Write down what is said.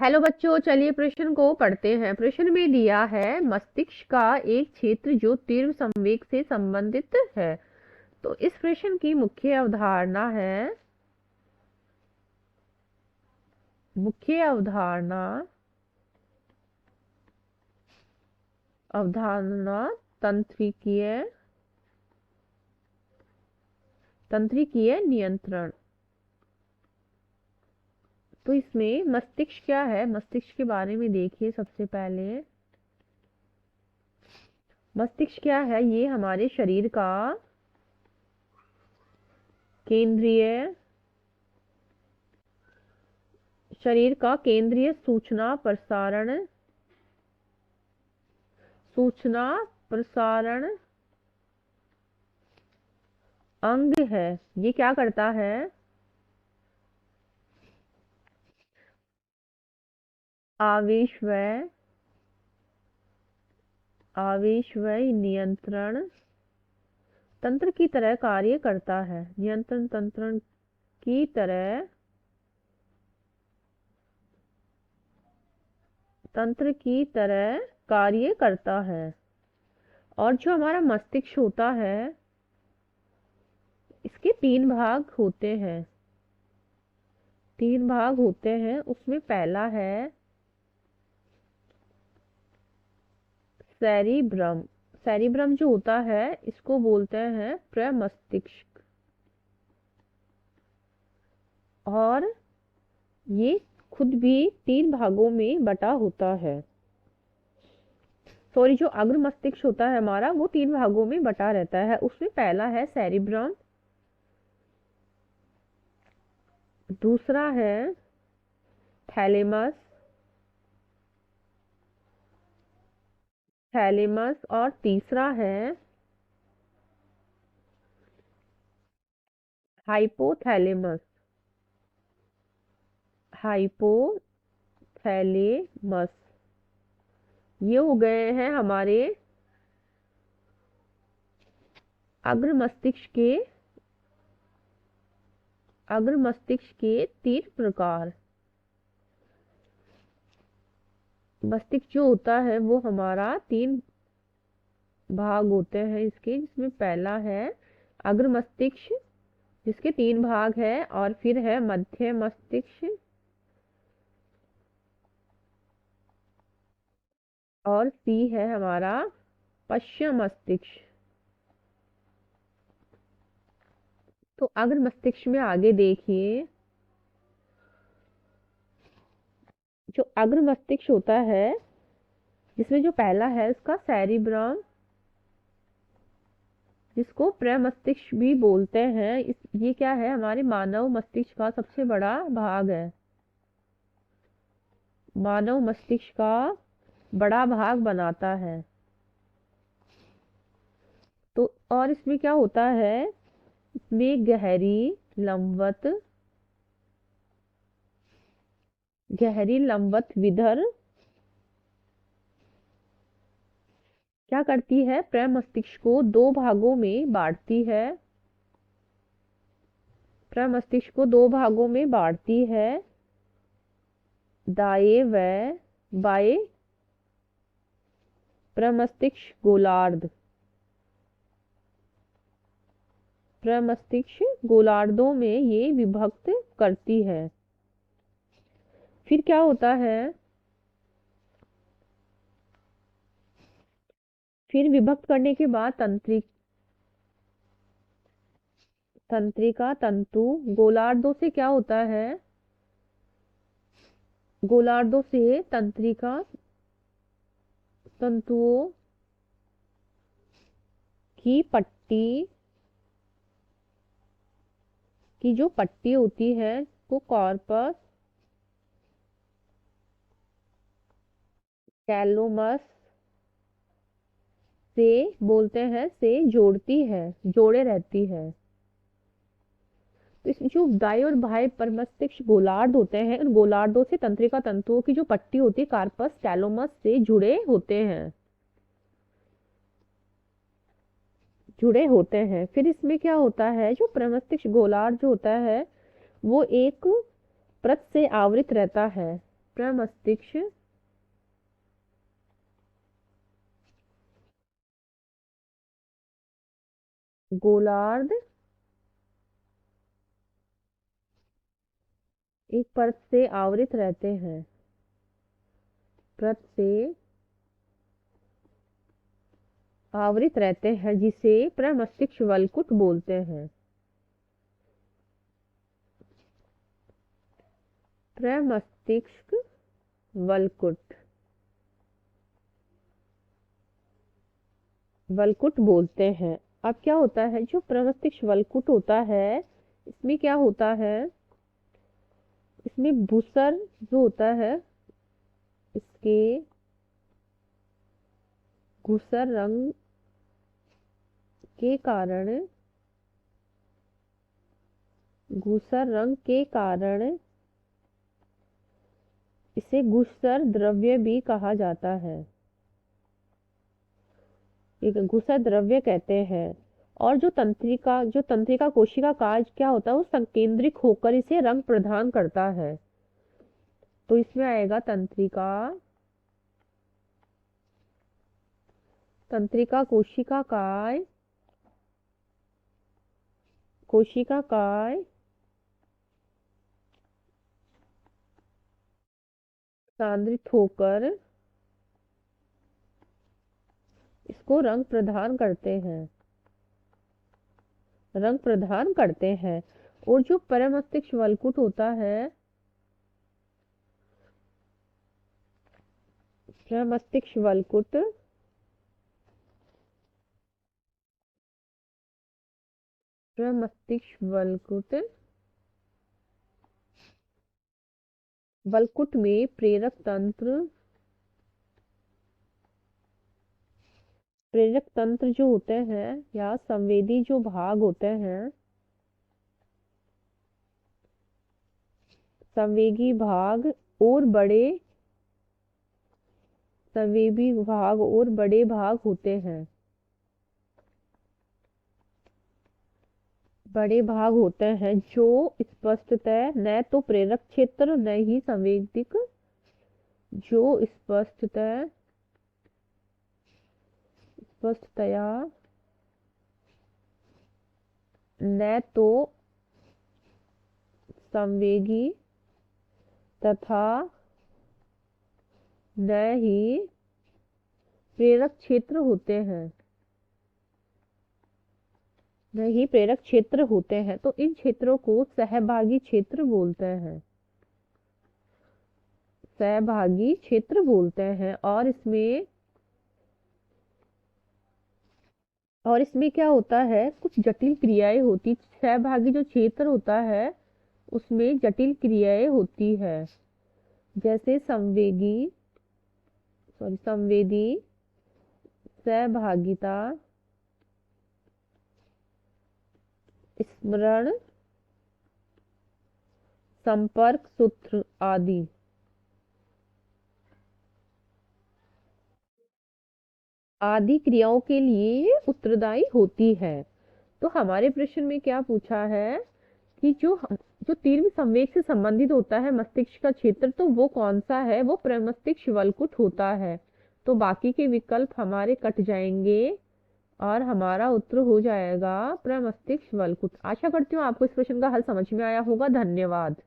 Hello बच्चों, चलिए प्रश्न को पढ़ते हैं। प्रश्न में दिया है मस्तिष्क का एक क्षेत्र जो तीव्र संवेग से संबंधित है। तो इस प्रश्न की मुख्य अवधारणा है मुख्य अवधारणा अवधारणा तंत्रिकीय तंत्रिकीय नियंत्रण। तो इसमें मस्तिष्क क्या है, मस्तिष्क के बारे में देखिए। सबसे पहले मस्तिष्क क्या है, ये हमारे केंद्रीय शरीर का केंद्रीय सूचना प्रसारण अंग है। ये क्या करता है, आवेशव्यय आवेशव्यय नियंत्रण तंत्र की तरह कार्य करता है। नियंत्रण तंत्र की तरह कार्य करता है। और जो हमारा मस्तिष्क होता है, इसके तीन भाग होते हैं। उसमें पहला है सेरिब्रम। सेरिब्रम जो होता है, इसको बोलते हैं प्रमस्तिष्क। और ये खुद भी तीन भागों में बटा होता है। सॉरी, जो अग्र मस्तिष्क होता है हमारा, वो तीन भागों में बटा रहता है। उसमें पहला है सेरिब्रम, दूसरा है थैलेमस थैलेमस और तीसरा है हाइपोथैलेमस हाइपोथैलेमस। ये हो गए हैं हमारे अग्र मस्तिष्क के तीन प्रकार। मस्तिष्क जो होता है वो हमारा तीन भाग होते हैं इसके, जिसमें पहला है अग्र मस्तिष्क, जिसके तीन भाग है। और फिर है मध्य मस्तिष्क, और सी है हमारा पश्चिम मस्तिष्क। तो अग्र मस्तिष्क में आगे देखिए, जो अग्र मस्तिष्क होता है, जिसमें जो पहला है उसका सेरिब्रम, जिसको प्रमस्तिष्क भी बोलते हैं। ये क्या है, हमारे मानव मस्तिष्क का सबसे बड़ा भाग है। मानव मस्तिष्क का बड़ा भाग बनाता है। तो और इसमें क्या होता है, इसमें गहरी लंबवत विधर क्या करती है, प्रमस्तिष्क को दो भागों में बांटती है। प्रमस्तिष्क को दो भागों में बांटती है, दाएं व बाएं प्रमस्तिष्क गोलार्ध। प्रमस्तिष्क गोलार्धों में ये विभक्त करती है। फिर क्या होता है, फिर विभक्त करने के बाद तंत्रिका तंतु गोलार्धों से क्या होता है, गोलार्धों से तंत्रिका तंतुओं की पट्टी की जो पट्टी होती है, वो कॉर्पस कैलोमस से बोलते हैं, से जोड़े रहती है। तो इस जो दाएं और बाएं प्रमस्तिष्क गोलार्ध होते हैं, उन गोलार्धों से तंत्रिका तंतुओं की जो पट्टी होती है, कार्पस कैलोमस से जुड़े होते हैं। फिर इसमें क्या होता है, जो प्रमस्तिष्क गोलार्ध जो होता है, वो एक परत से आवृत रहता है। प्रमस्तिष्क गोलार्ध एक परत से आवृत रहते हैं, परत से आवृत रहते हैं, जिसे प्रमस्तिष्क वलकुट बोलते हैं। प्रमस्तिष्क वलकुट वलकुट बोलते हैं। अब क्या होता है, जो प्रमस्तिष्क वलकुट होता है, इसमें क्या होता है, इसमें भूसर जो होता है, इसके धूसर रंग के कारण धूसर रंग के कारण इसे घुसर द्रव्य भी कहा जाता है, एक घुसर द्रव्य कहते हैं। और जो तंत्रिका कोशिका काज क्या होता है, वो संकेंद्रिक होकर इसे रंग प्रदान करता है। तो इसमें आएगा तंत्रिका कोशिका काय सांद्रित होकर इसको रंग प्रदान करते हैं। और जो परमस्तिष्क वलकुट होता है, प्रमस्तिष्क वलकुट वलकुट में प्रेरक तंत्र जो होते हैं या संवेदी जो भाग होते हैं, संवेगी भाग और बड़े भाग होते हैं, जो स्पष्टतः न तो प्रेरक क्षेत्र न ही संवेदिक, जो स्पष्टतया न तो संवेगी तथा न ही प्रेरक क्षेत्र होते हैं, तो इन क्षेत्रों को सहभागी क्षेत्र बोलते हैं। और इसमें क्या होता है, कुछ जटिल क्रियाएं होती, सहभागी जो क्षेत्र होता है उसमें जटिल क्रियाएं होती है, जैसे संवेदी, सहभागिता, स्मरण, संपर्क सूत्र आदि क्रियाओं के लिए उत्तरदायी होती है। तो हमारे प्रश्न में क्या पूछा है कि जो तीव्र संवेग से संबंधित होता है मस्तिष्क का क्षेत्र, तो वो कौन सा है, वो प्रमस्तिष्क वलकुट होता है। तो बाकी के विकल्प हमारे कट जाएंगे और हमारा उत्तर हो जाएगा प्रमस्तिष्क वलकुट। आशा करती हूँ आपको इस प्रश्न का हल समझ में आया होगा। धन्यवाद।